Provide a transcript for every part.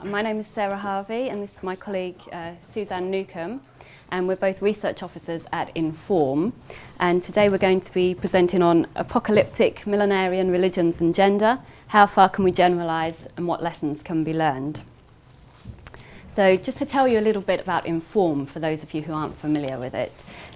My name is Sarah Harvey and this is my colleague Suzanne Newcombe, and we're both research officers at Inform, and today we're going to be presenting on Apocalyptic, Millenarian Religions and Gender, how far can we generalise and what lessons can be learned. So just to tell you a little bit about Inform for those of you who aren't familiar with it.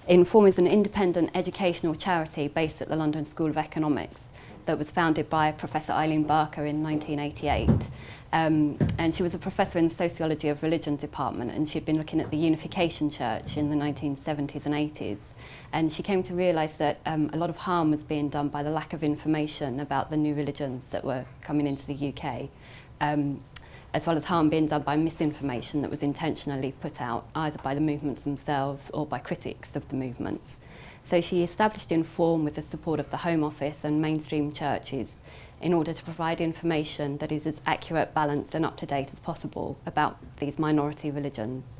Inform is an independent educational charity based at the London School of Economics that was founded by Professor Eileen Barker in 1988. And she was a professor in the Sociology of Religion department, and she'd been looking at the Unification Church in the 1970s and 80s. And she came to realise that a lot of harm was being done by the lack of information about the new religions that were coming into the UK, as well as harm being done by misinformation that was intentionally put out either by the movements themselves or by critics of the movements. So she established Inform with the support of the Home Office and mainstream churches in order to provide information that is as accurate, balanced and up-to-date as possible about these minority religions.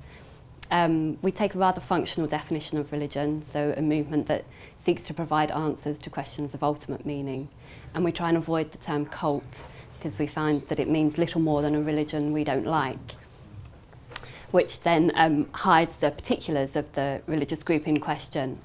We take a rather functional definition of religion, so a movement that seeks to provide answers to questions of ultimate meaning. And we try and avoid the term cult, because we find that it means little more than a religion we don't like, which then hides the particulars of the religious group in question.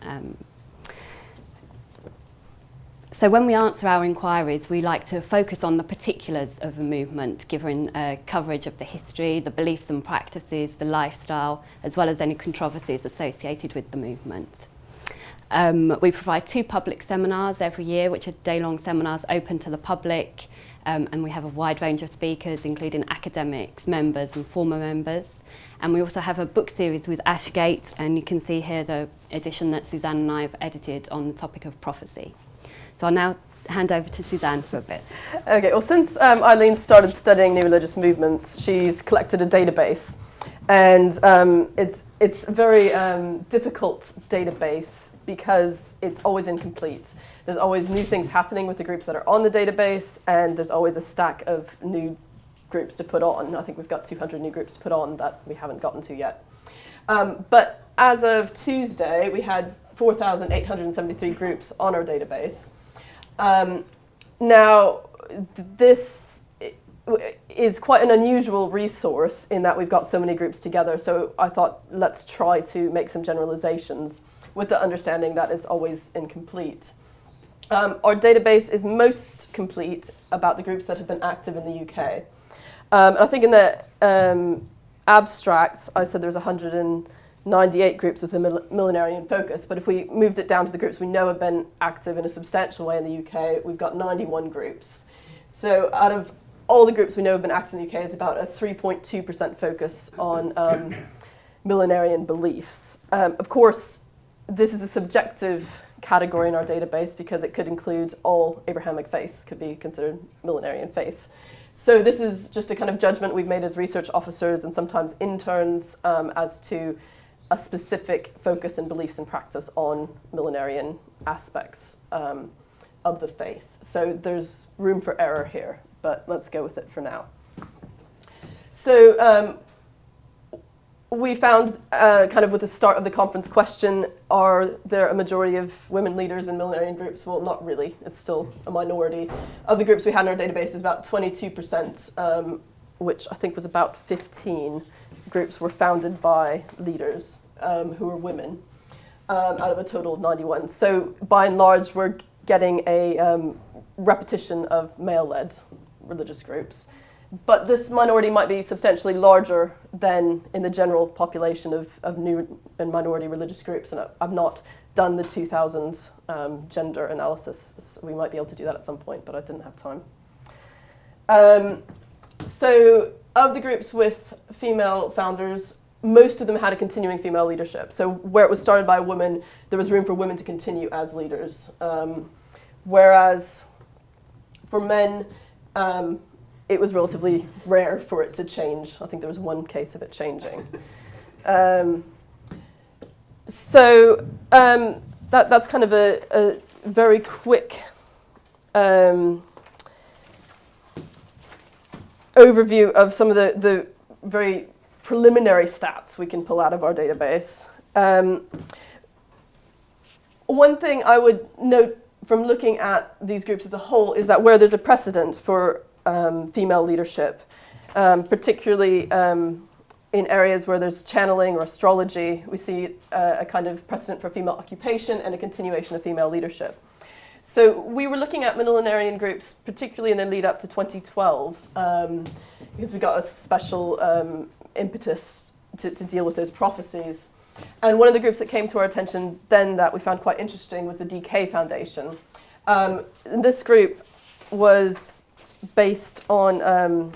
So when we answer our inquiries, we like to focus on the particulars of a movement, giving coverage of the history, the beliefs and practices, the lifestyle, as well as any controversies associated with the movement. We provide 2 public seminars every year, which are day-long seminars open to the public, and we have a wide range of speakers, including academics, members and former members. And we also have a book series with Ashgate, and you can see here the edition that Suzanne and I have edited on the topic of prophecy. So I'll now hand over to Suzanne for a bit. Okay, well, since Eileen started studying new religious movements, she's collected a database. And it's a very difficult database because it's always incomplete. There's always new things happening with the groups that are on the database, and there's always a stack of new groups to put on. I think we've got 200 new groups to put on that we haven't gotten to yet. But as of Tuesday, we had 4,873 groups on our database. Now, this is quite an unusual resource in that we've got so many groups together, so I thought let's try to make some generalizations with the understanding that it's always incomplete. Our database is most complete about the groups that have been active in the UK. And I think in the abstract, I said there's 198 groups with a millenarian focus, but if we moved it down to the groups we know have been active in a substantial way in the UK, we've got 91 groups. So out of all the groups we know have been active in the UK, is about a 3.2% focus on millenarian beliefs. Of course, this is a subjective category in our database because it could include all Abrahamic faiths, could be considered millenarian faiths. So this is just a kind of judgment we've made as research officers and sometimes interns as to a specific focus and beliefs and practice on millenarian aspects of the faith. So there's room for error here, but let's go with it for now. So we found kind of with the start of the conference question, are there a majority of women leaders in millenarian groups? Well, not really. It's still a minority. Of the groups we had in our database, is about 22%, which I think was about 15 groups were founded by leaders who were women, out of a total of 91. So by and large, we're getting a repetition of male-led religious groups. But this minority might be substantially larger than in the general population of new and minority religious groups. And I've not done the 2000 gender analysis. So we might be able to do that at some point, but I didn't have time. So of the groups with female founders, most of them had a continuing female leadership. So where it was started by a woman, there was room for women to continue as leaders. Whereas for men, it was relatively rare for it to change. I think there was one case of it changing. That's kind of a very quick overview of some of the very preliminary stats we can pull out of our database. One thing I would note from looking at these groups as a whole is that where there's a precedent for female leadership, particularly in areas where there's channeling or astrology. We see a kind of precedent for female occupation and a continuation of female leadership. So we were looking at millenarian groups, particularly in the lead up to 2012, because we got a special impetus to deal with those prophecies. And one of the groups that came to our attention then that we found quite interesting was the DK Foundation. This group was based on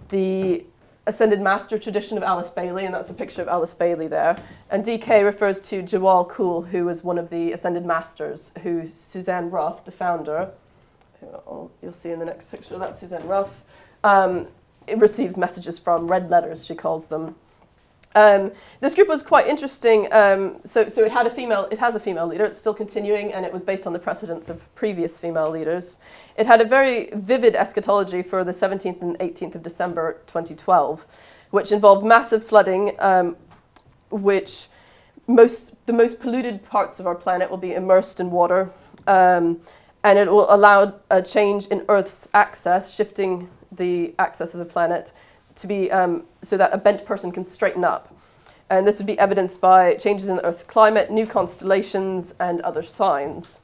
the Ascended Master tradition of Alice Bailey, and that's a picture of Alice Bailey there. And DK refers to Jawal Kul, who was one of the Ascended Masters, who Suzanne Ruff, the founder, you'll see in the next picture, that's Suzanne Ruff, it receives messages from, red letters she calls them. This group was quite interesting. So it has a female leader. It's still continuing, and it was based on the precedents of previous female leaders. It had a very vivid eschatology for the 17th and 18th of December 2012, which involved massive flooding, which the most polluted parts of our planet will be immersed in water, and it will allow a change in Earth's axis, shifting the axis of the planet to be so that a bent person can straighten up. And this would be evidenced by changes in the Earth's climate, new constellations, and other signs.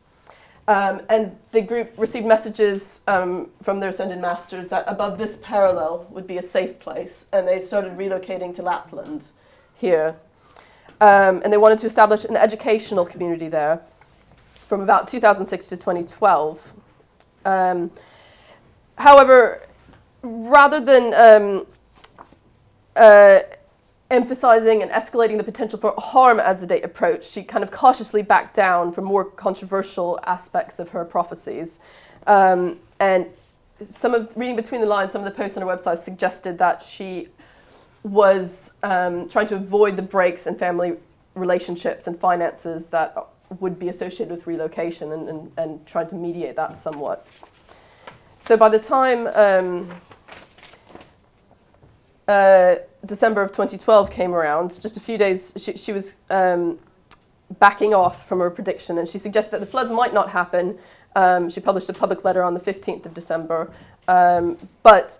And the group received messages from their Ascended Masters that above this parallel would be a safe place, and they started relocating to Lapland here. And they wanted to establish an educational community there from about 2006 to 2012. However, rather than emphasizing and escalating the potential for harm as the date approached, she kind of cautiously backed down from more controversial aspects of her prophecies. And reading between the lines, some of the posts on her website suggested that she was trying to avoid the breaks in family relationships and finances that would be associated with relocation and trying to mediate that somewhat. So by the time December of 2012 came around, just a few days, she was backing off from her prediction, and she suggested that the floods might not happen. She published a public letter on the 15th of December, but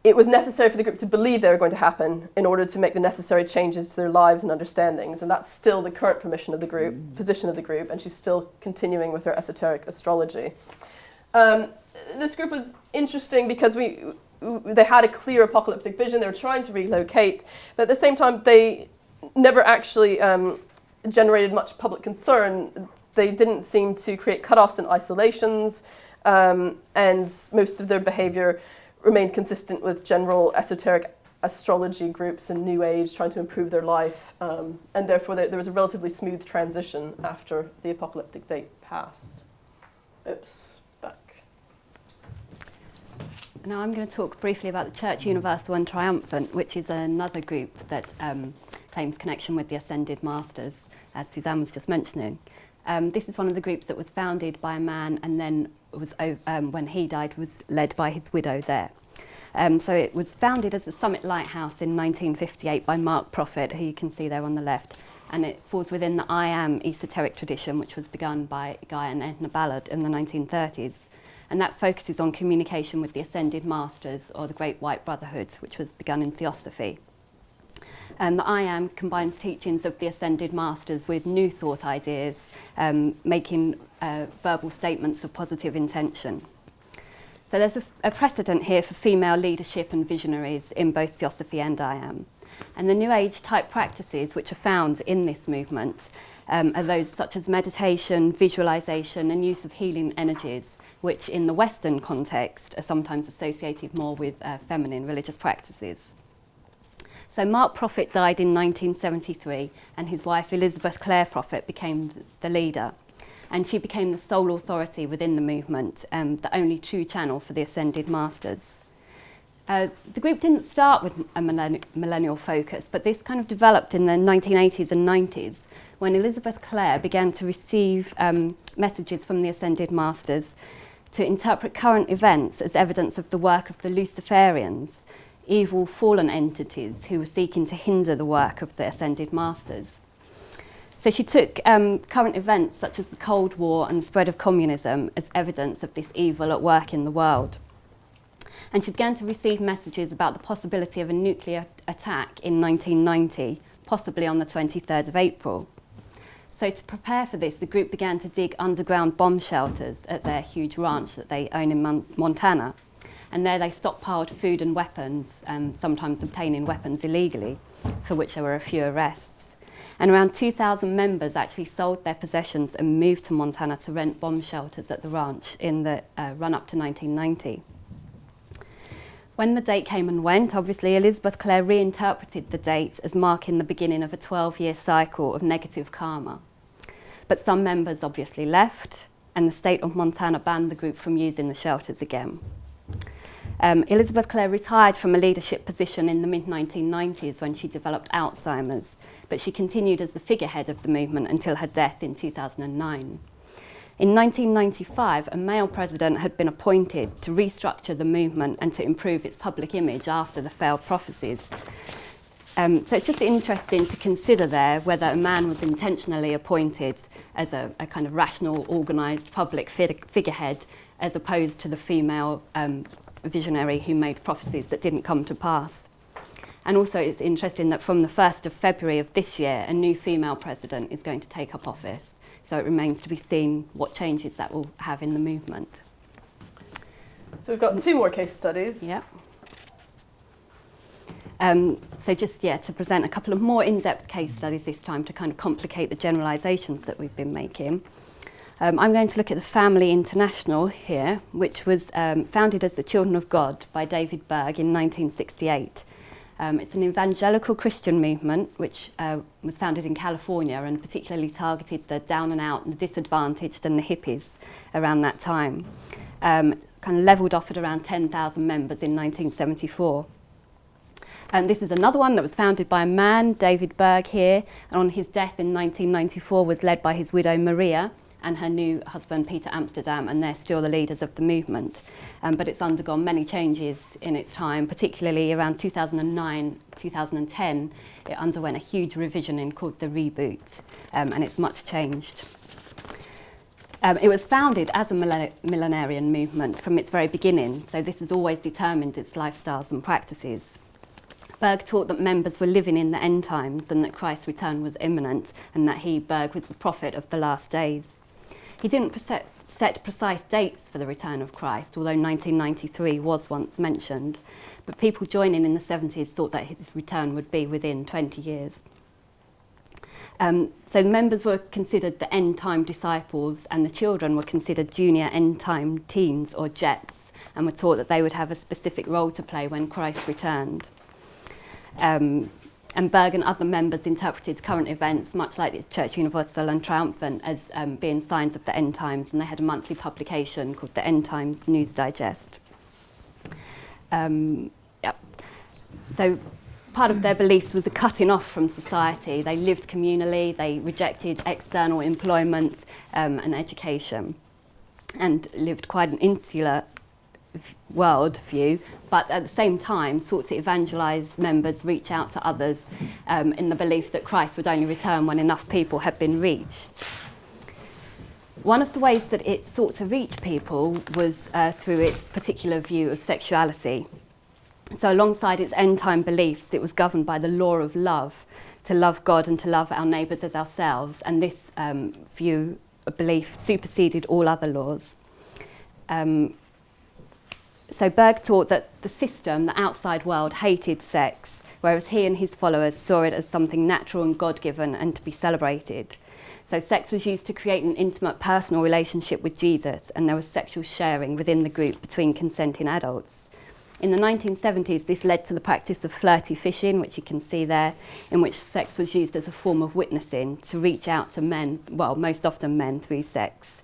it was necessary for the group to believe they were going to happen in order to make the necessary changes to their lives and understandings, and that's still the current position of the group, and she's still continuing with her esoteric astrology. This group was interesting because they had a clear apocalyptic vision. They were trying to relocate, but at the same time, they never actually generated much public concern. They didn't seem to create cutoffs and isolations, and most of their behavior remained consistent with general esoteric astrology groups and New Age trying to improve their life, and therefore there was a relatively smooth transition after the apocalyptic date passed. Oops, back. Now I'm going to talk briefly about the Church Universal and Triumphant, which is another group that claims connection with the Ascended Masters, as Suzanne was just mentioning. This is one of the groups that was founded by a man and then was, when he died, was led by his widow there. So it was founded as the Summit Lighthouse in 1958 by Mark Prophet, who you can see there on the left, and it falls within the I Am esoteric tradition, which was begun by Guy and Edna Ballard in the 1930s. And that focuses on communication with the Ascended Masters, or the Great White Brotherhood, which was begun in Theosophy. The I Am combines teachings of the Ascended Masters with new thought ideas, making verbal statements of positive intention. So there's a precedent here for female leadership and visionaries in both Theosophy and I Am. And the New Age type practices which are found in this movement are those such as meditation, visualization, and use of healing energies, which in the Western context are sometimes associated more with feminine religious practices. So Mark Prophet died in 1973, and his wife Elizabeth Clare Prophet became the leader. And she became the sole authority within the movement, the only true channel for the Ascended Masters. The group didn't start with a millennial focus, but this kind of developed in the 1980s and 90s, when Elizabeth Clare began to receive messages from the Ascended Masters to interpret current events as evidence of the work of the Luciferians, evil fallen entities who were seeking to hinder the work of the Ascended Masters. So she took current events such as the Cold War and the spread of communism as evidence of this evil at work in the world. And she began to receive messages about the possibility of a nuclear attack in 1990, possibly on the 23rd of April. So to prepare for this, the group began to dig underground bomb shelters at their huge ranch that they own in Montana. And there they stockpiled food and weapons, sometimes obtaining weapons illegally, for which there were a few arrests. And around 2,000 members actually sold their possessions and moved to Montana to rent bomb shelters at the ranch in the run-up to 1990. When the date came and went, obviously Elizabeth Clare reinterpreted the date as marking the beginning of a 12-year cycle of negative karma. But some members obviously left, and the state of Montana banned the group from using the shelters again. Elizabeth Clare retired from a leadership position in the mid-1990s when she developed Alzheimer's, but she continued as the figurehead of the movement until her death in 2009. In 1995, a male president had been appointed to restructure the movement and to improve its public image after the failed prophecies. So it's just interesting to consider there whether a man was intentionally appointed as a kind of rational, organised public figurehead, as opposed to the female visionary who made prophecies that didn't come to pass. And also it's interesting that from the 1st of February of this year, a new female president is going to take up office. So it remains to be seen what changes that will have in the movement. So we've got two more case studies. Yeah. So just, to present a couple of more in-depth case studies this time to kind of complicate the generalizations that we've been making. I'm going to look at the Family International here, which was founded as the Children of God by David Berg in 1968. It's an evangelical Christian movement which was founded in California and particularly targeted the down and out, the disadvantaged and the hippies around that time. Kind of levelled off at around 10,000 members in 1974. And this is another one that was founded by a man, David Berg here, and on his death in 1994 was led by his widow Maria and her new husband Peter Amsterdam, and they're still the leaders of the movement. But it's undergone many changes in its time, particularly around 2009, 2010, it underwent a huge revisioning called the Reboot, and it's much changed. It was founded as a millenarian movement from its very beginning, so this has always determined its lifestyles and practices. Berg taught that members were living in the end times and that Christ's return was imminent, and that he, Berg, was the prophet of the last days. He didn't set precise dates for the return of Christ, although 1993 was once mentioned, but people joining in the 70s thought that his return would be within 20 years. So the members were considered the end-time disciples, and the children were considered junior end-time teens or jets, and were taught that they would have a specific role to play when Christ returned. And Berg and other members interpreted current events, much like the Church Universal and Triumphant, as being signs of the end times, and they had a monthly publication called the End Times News Digest. So part of their beliefs was a cutting off from society. They lived communally, they rejected external employment and education, and lived quite an insular world view, but at the same time sought to evangelise members, reach out to others in the belief that Christ would only return when enough people had been reached. One of the ways that it sought to reach people was through its particular view of sexuality. So alongside its end-time beliefs, it was governed by the law of love, to love God and to love our neighbours as ourselves, and this view of belief superseded all other laws. So Berg taught that the system, the outside world, hated sex, whereas he and his followers saw it as something natural and God-given and to be celebrated. So sex was used to create an intimate personal relationship with Jesus, and there was sexual sharing within the group between consenting adults. In the 1970s, this led to the practice of flirty fishing, which you can see there, in which sex was used as a form of witnessing to reach out to men, well, most often men, through sex.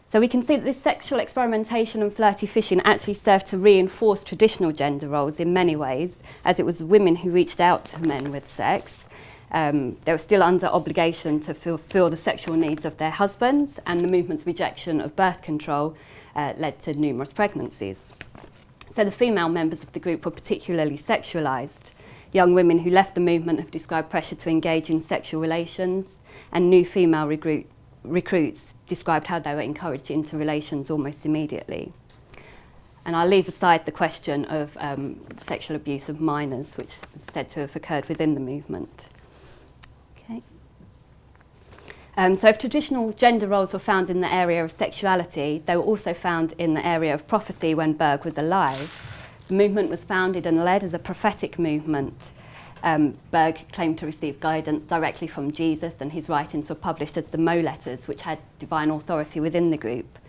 So we can see that this sexual experimentation and flirty fishing actually served to reinforce traditional gender roles in many ways, as it was women who reached out to men with sex. They were still under obligation to fulfill the sexual needs of their husbands, and the movement's rejection of birth control led to numerous pregnancies. So the female members of the group were particularly sexualised. Young women who left the movement have described pressure to engage in sexual relations, and new female recruits described how they were encouraged into relations almost immediately. And I'll leave aside the question of sexual abuse of minors, which is said to have occurred within the movement. Okay. So if traditional gender roles were found in the area of sexuality, they were also found in the area of prophecy when Berg was alive. The movement was founded and led as a prophetic movement. Berg claimed to receive guidance directly from Jesus, and his writings were published as the Mo Letters, which had divine authority within the group.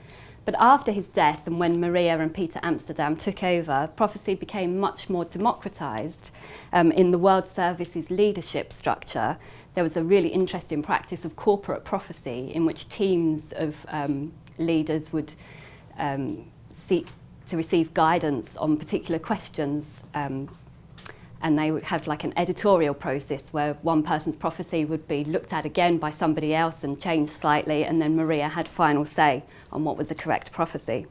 But after his death, and when Maria and Peter Amsterdam took over, prophecy became much more democratised. In the World Service's leadership structure, there was a really interesting practice of corporate prophecy in which teams of leaders would seek to receive guidance on particular questions, and they would have like an editorial process where one person's prophecy would be looked at again by somebody else and changed slightly, and then Maria had final say on what was the correct prophecy.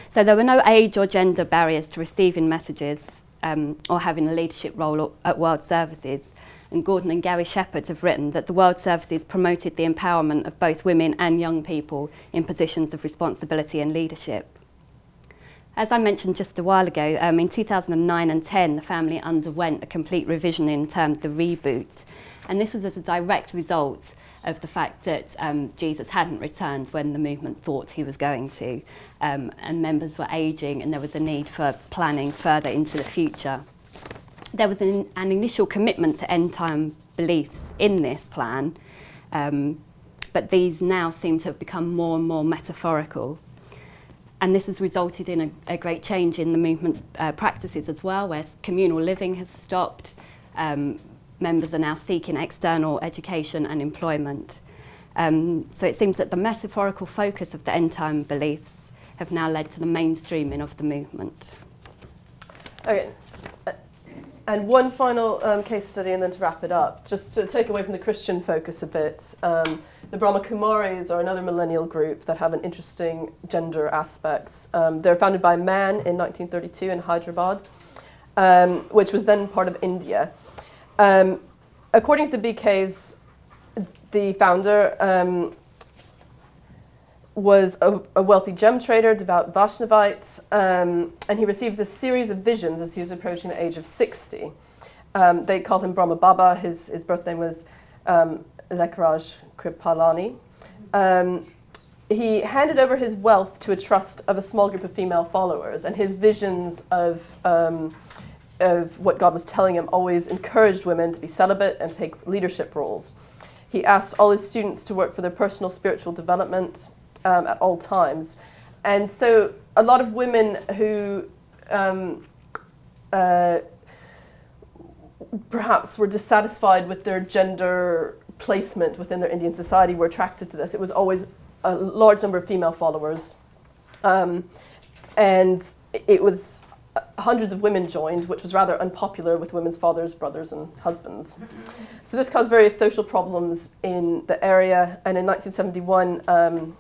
So there were no age or gender barriers to receiving messages or having a leadership role at World Services. And Gordon and Gary Shepherd have written that the World Services promoted the empowerment of both women and young people in positions of responsibility and leadership. As I mentioned just a while ago, in 2009 and 10, the family underwent a complete revision termed the reboot. And this was as a direct result of the fact that Jesus hadn't returned when the movement thought he was going to. And members were ageing, and there was a need for planning further into the future. There was an initial commitment to end-time beliefs in this plan, but these now seem to have become more and more metaphorical. And this has resulted in a great change in the movement's practices as well, where communal living has stopped. Members are now seeking external education and employment. So it seems that the metaphorical focus of the end-time beliefs have now led to the mainstreaming of the movement. Okay. And one final case study, and then to wrap it up, just to take away from the Christian focus a bit. The Brahmakumaris are another millennial group that have an interesting gender aspect. They're founded by a man in 1932 in Hyderabad, which was then part of India. According to the BKs, the founder was a wealthy gem trader, devout Vaishnavite, and he received this series of visions as he was approaching the age of 60. They called him Brahma Baba. His birth name was Lekraj Kripalani. He handed over his wealth to a trust of a small group of female followers, and his visions of what God was telling him always encouraged women to be celibate and take leadership roles. He asked all his students to work for their personal spiritual development at all times. And so a lot of women who perhaps were dissatisfied with their gender placement within their Indian society were attracted to this. It was always a large number of female followers. And it was hundreds of women joined, which was rather unpopular with women's fathers, brothers, and husbands. So this caused various social problems in the area. And in 1971,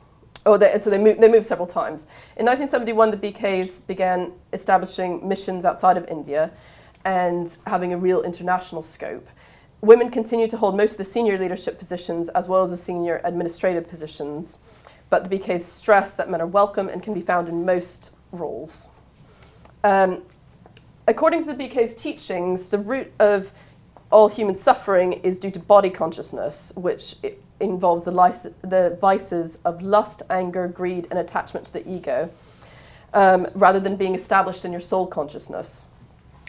they moved several times. In 1971, the BKs began establishing missions outside of India and having a real international scope. Women continue to hold most of the senior leadership positions as well as the senior administrative positions, but the BKs stress that men are welcome and can be found in most roles. According to the BK's teachings, the root of all human suffering is due to body consciousness, which involves the vices of lust, anger, greed, and attachment to the ego, rather than being established in your soul consciousness.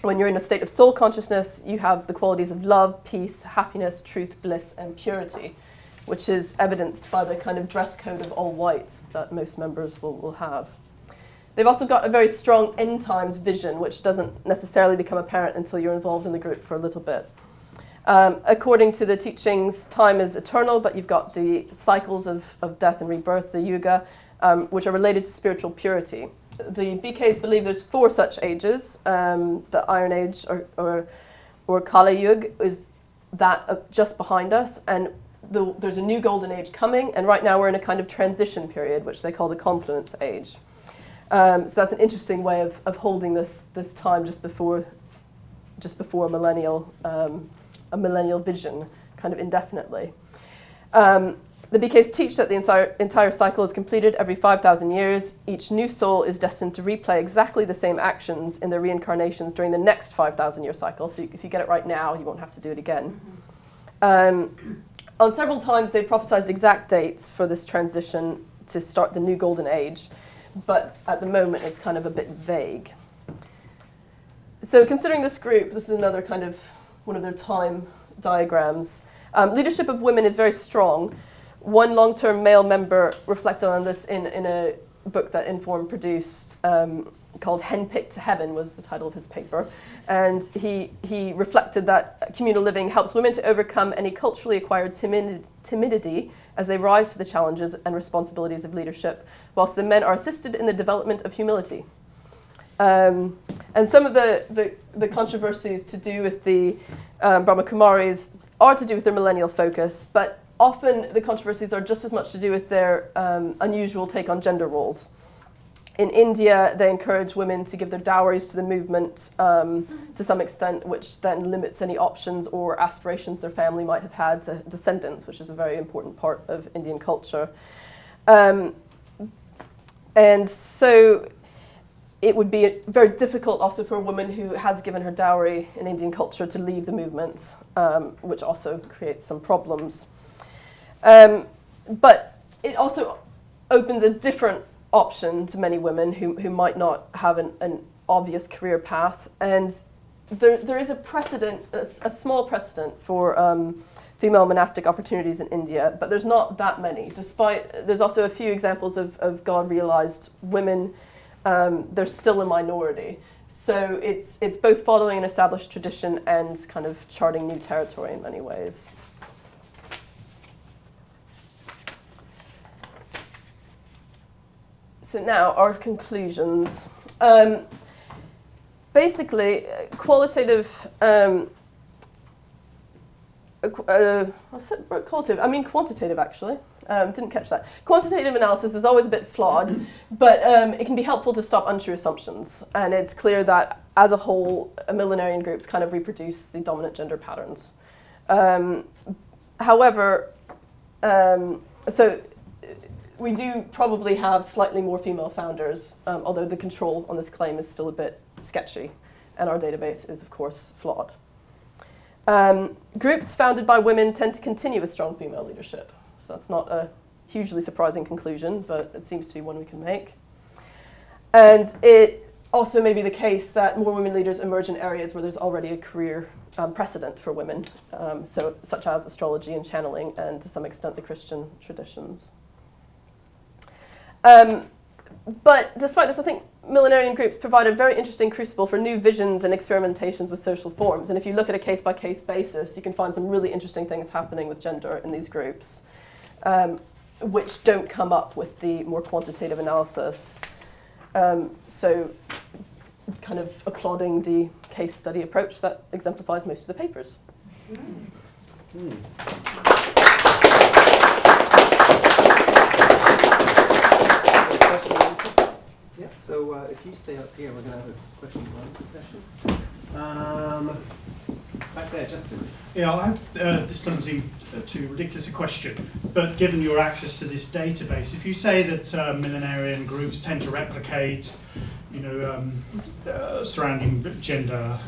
When you're in a state of soul consciousness, you have the qualities of love, peace, happiness, truth, bliss, and purity, which is evidenced by the kind of dress code of all whites that most members will have. They've also got a very strong end times vision, which doesn't necessarily become apparent until you're involved in the group for a little bit. According to the teachings, time is eternal, but you've got the cycles of death and rebirth, the yuga, which are related to spiritual purity. The BKs believe there's 4 such ages. The Iron Age or Kali Yuga is that just behind us, and there's a new golden age coming, and right now we're in a kind of transition period, which they call the confluence age. So that's an interesting way of holding this time just before a millennial vision, kind of indefinitely. The BKs teach that the entire cycle is completed every 5,000 years. Each new soul is destined to replay exactly the same actions in their reincarnations during the next 5,000 year cycle. So if you get it right now, you won't have to do it again. On several times, they've prophesied exact dates for this transition to start the new golden age, but at the moment, it's kind of a bit vague. So considering this group, this is another kind of one of their time diagrams. Leadership of women is very strong. One long-term male member reflected on this in a book that Inform produced called Henpicked to Heaven was the title of his paper. And he reflected that communal living helps women to overcome any culturally acquired timidity as they rise to the challenges and responsibilities of leadership, whilst the men are assisted in the development of humility. And some of the controversies to do with the Brahmakumaris are to do with their millennial focus, but often the controversies are just as much to do with their unusual take on gender roles. In India, they encourage women to give their dowries to the movement to some extent, which then limits any options or aspirations their family might have had to descendants, which is a very important part of Indian culture. And so it would be very difficult also for a woman who has given her dowry in Indian culture to leave the movement, which also creates some problems. But it also opens a different option to many women who might not have an obvious career path. And there is a precedent, a small precedent for female monastic opportunities in India, but there's not that many. There's also a few examples of God-realized women. They're still a minority. So it's both following an established tradition and kind of charting new territory in many ways. So now our conclusions. Basically, qualitative. Qualitative. I mean quantitative, actually. Didn't catch that. Quantitative analysis is always a bit flawed, but it can be helpful to stop untrue assumptions. And it's clear that, as a whole, millenarian groups kind of reproduce the dominant gender patterns. However, so we do probably have slightly more female founders, although the control on this claim is still a bit sketchy, and our database is, of course, flawed. Groups founded by women tend to continue with strong female leadership. So that's not a hugely surprising conclusion, but it seems to be one we can make. And it also may be the case that more women leaders emerge in areas where there's already a career precedent for women, such as astrology and channeling, and to some extent the Christian traditions. But despite this, I think millenarian groups provide a very interesting crucible for new visions and experimentations with social forms. And if you look at a case-by-case basis, you can find some really interesting things happening with gender in these groups, which don't come up with the more quantitative analysis. So kind of applauding the case study approach that exemplifies most of the papers. Yeah, so if you stay up here, we're going to have a question and answer session. Back there, Justin. Yeah, this doesn't seem too ridiculous a question, but given your access to this database, if you say that millenarian groups tend to replicate, surrounding gender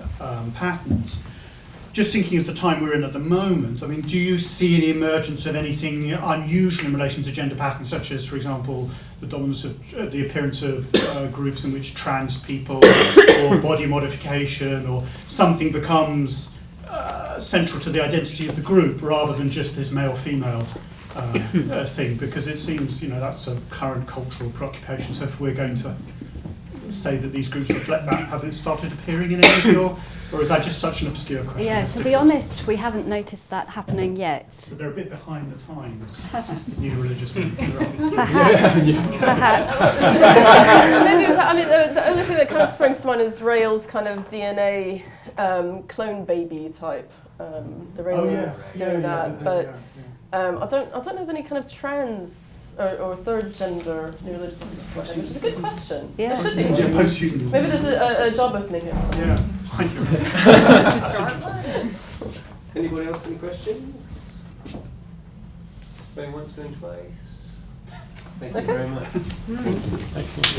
patterns, just thinking of the time we're in at the moment, I mean, do you see any emergence of anything unusual in relation to gender patterns, such as, for example, the dominance of the appearance of groups in which trans people or body modification or something becomes central to the identity of the group rather than just this male-female thing? Because it seems, that's a current cultural preoccupation. So if we're going to say that these groups reflect that, have it started appearing in any of your, or is that just such an obscure question? Yeah, to be honest, we haven't noticed that happening yet. So they're a bit behind the times, new religious movement. Perhaps. Maybe, the only thing that kind of springs to mind is Rael's kind of DNA clone baby type. The Rael's doing that, but I don't have any kind of trans or third gender new religious question, which is a good question. Yeah. There should be one. Maybe there's a job opening here. Yeah, thank you. Anybody else any questions? Going once, going twice. Thank you Okay. very much. Excellent.